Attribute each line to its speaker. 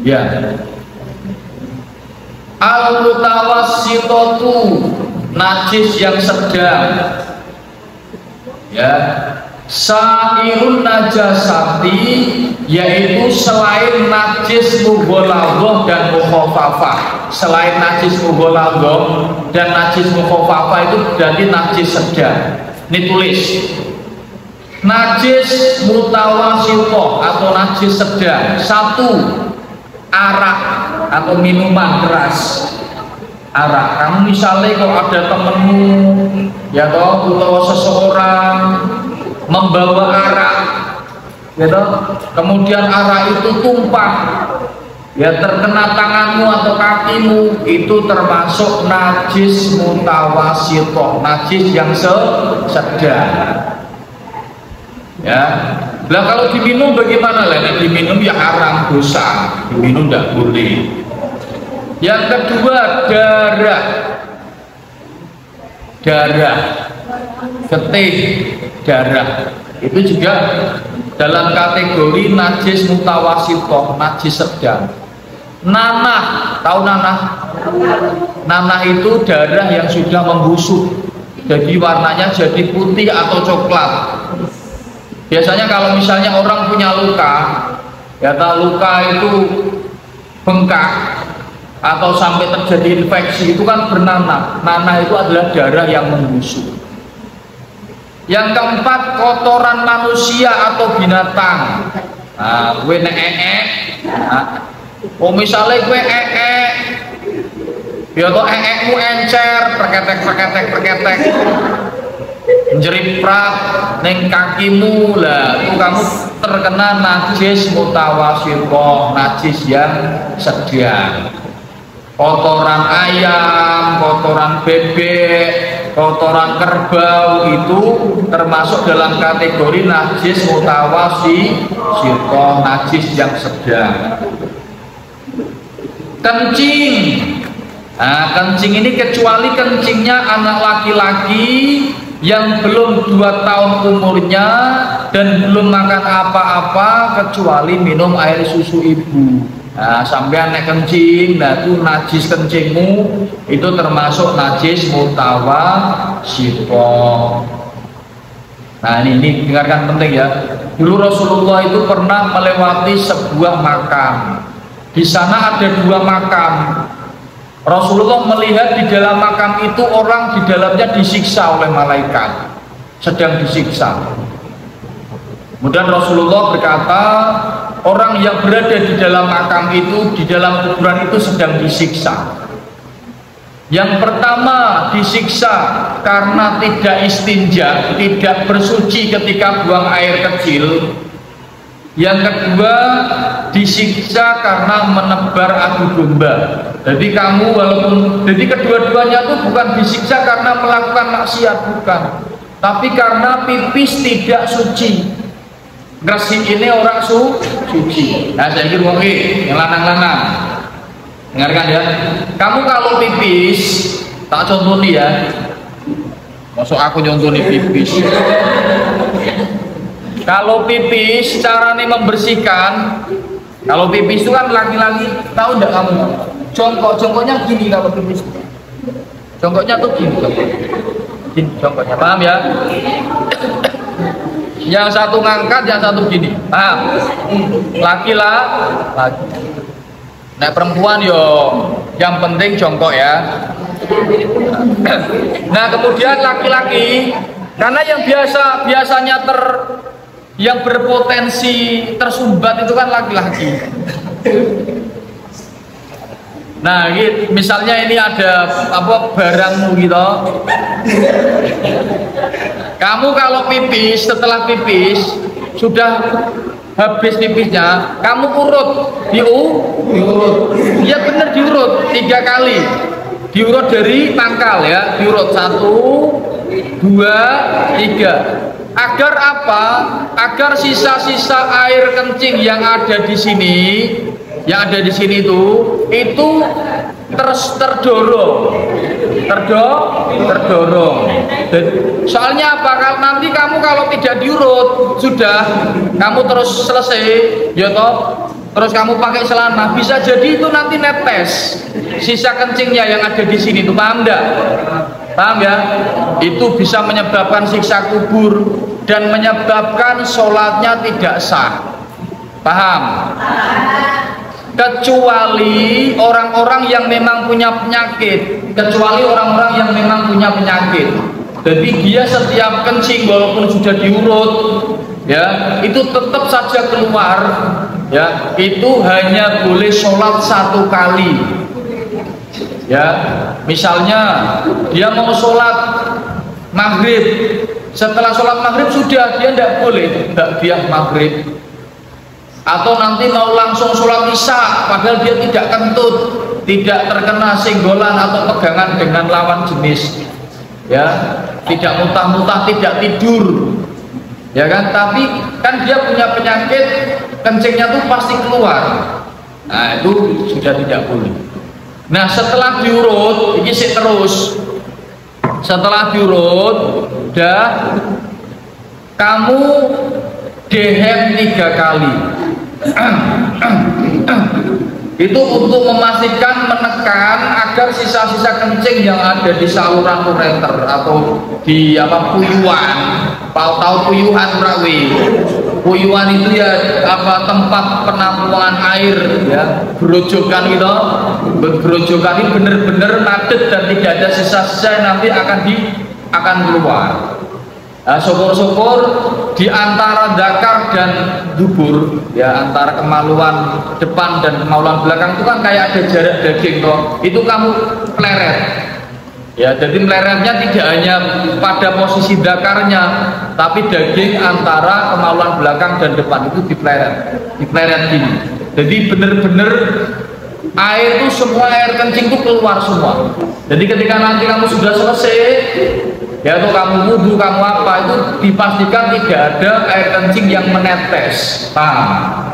Speaker 1: Ya. Al-mutawassitatu, najis yang sedang. Ya. Sairun najasati, yaitu selain najis mughalladhah dan mukhafafah. Selain najis mughalladhah dan najis mukhafafah itu berarti najis sedang. Ini tulis. Najis mutawassithah atau najis sedang. Satu, arak atau minuman keras. Arak. Kamu misalnya kalau ada temenmu ya toh, atau seseorang membawa arak, ya toh, kemudian arak itu tumpah, ya terkena tanganmu atau kakimu, itu termasuk najis mutawassithah, najis yang sedang. Ya, lah kalau diminum bagaimana lah? Diminum ya haram, dosa, diminum tidak boleh. Yang kedua, darah, getih, darah, itu juga dalam kategori najis mutawassithah, najis sedang. Nanah, tahu nanah? Nanah itu darah yang sudah membusuk, jadi warnanya jadi putih atau coklat. Biasanya kalau misalnya orang punya luka, ya luka itu bengkak atau sampai terjadi infeksi, itu kan bernanah. Nanah itu adalah darah yang membusuk. Yang keempat, kotoran manusia atau binatang. Nah, gue oh misalnya gue ya kok mu encer, perketek jeriprat neng kakimu, lah itu kamu terkena najis mutawassithah, najis yang sedang. Kotoran ayam, kotoran bebek, kotoran kerbau itu termasuk dalam kategori najis mutawassithah, najis yang sedang. Kencing. Nah, kencing ini kecuali kencingnya anak laki-laki yang belum 2 tahun umurnya dan belum makan apa-apa kecuali minum air susu ibu. Nah, sampai anak kencing, nah itu najis kencingmu itu termasuk najis mutawassithah. Nah ini dengarkan penting ya. Dulu Rasulullah itu pernah melewati sebuah makam. Di sana ada 2 makam. Rasulullah melihat di dalam makam itu orang di dalamnya disiksa oleh malaikat, sedang disiksa. Kemudian Rasulullah berkata, orang yang berada di dalam makam itu, di dalam kuburan itu sedang disiksa. Yang pertama disiksa karena tidak istinja, tidak bersuci ketika buang air kecil. Yang kedua disiksa karena menebar adu domba. Jadi kamu jadi kedua-duanya itu bukan disiksa karena melakukan maksiat, bukan, tapi karena pipis tidak suci. Gresik ini orang suci. Nah saya ingin ngomong yang lanang-lanang, dengarkan ya. Kamu kalau pipis, tak contoh nih ya. Masuk aku nyontoh nih pipis. Kalau pipis, caranya membersihkan. Kalau pipis itu kan laki-laki, tahu enggak kamu? Jongkoknya gini kalau pipis. Jongkoknya tuh gini, jongkoknya, paham ya? Yang satu ngangkat, yang satu gini, paham? Laki-laki. Nah perempuan yo, yang penting jongkok ya. Nah kemudian laki-laki, karena yang biasanya yang berpotensi tersumbat itu kan laki-laki. Nah, gitu. Misalnya ini ada apa barangmu gitu. Kamu kalau pipis, setelah pipis sudah habis pipisnya, kamu urut, diurut. Ya benar diurut 3 kali. Diurut dari pangkal ya, diurut 1, 2, 3. Agar apa? Agar sisa-sisa air kencing yang ada di sini, itu terus terdorong. Soalnya apa? Nanti kamu kalau tidak diurut, sudah kamu terus selesai, ya toh, terus kamu pakai celana, bisa jadi itu nanti netes sisa kencingnya yang ada di sini, itu paham enggak? Paham ya? Itu bisa menyebabkan siksa kubur dan menyebabkan sholatnya tidak sah. Paham? Kecuali orang-orang yang memang punya penyakit, jadi dia setiap kencing walaupun sudah diurut, ya itu tetap saja keluar, ya itu hanya boleh sholat 1 kali. Ya, misalnya dia mau sholat maghrib, setelah sholat maghrib sudah dia tidak boleh dia maghrib, atau nanti mau langsung sholat isya padahal dia tidak kentut, tidak terkena senggolan atau pegangan dengan lawan jenis, ya tidak muntah-muntah, tidak tidur, ya kan, tapi kan dia punya penyakit, kencingnya tuh pasti keluar, nah itu sudah tidak boleh. Nah setelah diurut ini sih terus, setelah diurut dah kamu dehem 3 kali itu untuk memastikan, menekan agar sisa-sisa kencing yang ada di saluran ureter atau di puyuan, tahu puyuhan rawi, puyuan itu ya tempat penampungan air, ya gerojokan gitu, gerojokan ini benar-benar padat dan tidak ada sisa-sisa yang nanti akan keluar. Nah, syukur-syukur di antara zakar dan dubur, ya antara kemaluan depan dan kemaluan belakang itu kan kayak ada jarak daging toh, itu kamu pleret, ya jadi meleretnya tidak hanya pada posisi zakarnya, tapi daging antara kemaluan belakang dan depan itu dipleret gini, jadi benar-benar air itu semua, air kencing itu keluar semua. Jadi ketika nanti kamu sudah selesai, ya tuh kamu wudhu, kamu apa, itu dipastikan tidak ada air kencing yang menetes. Paham?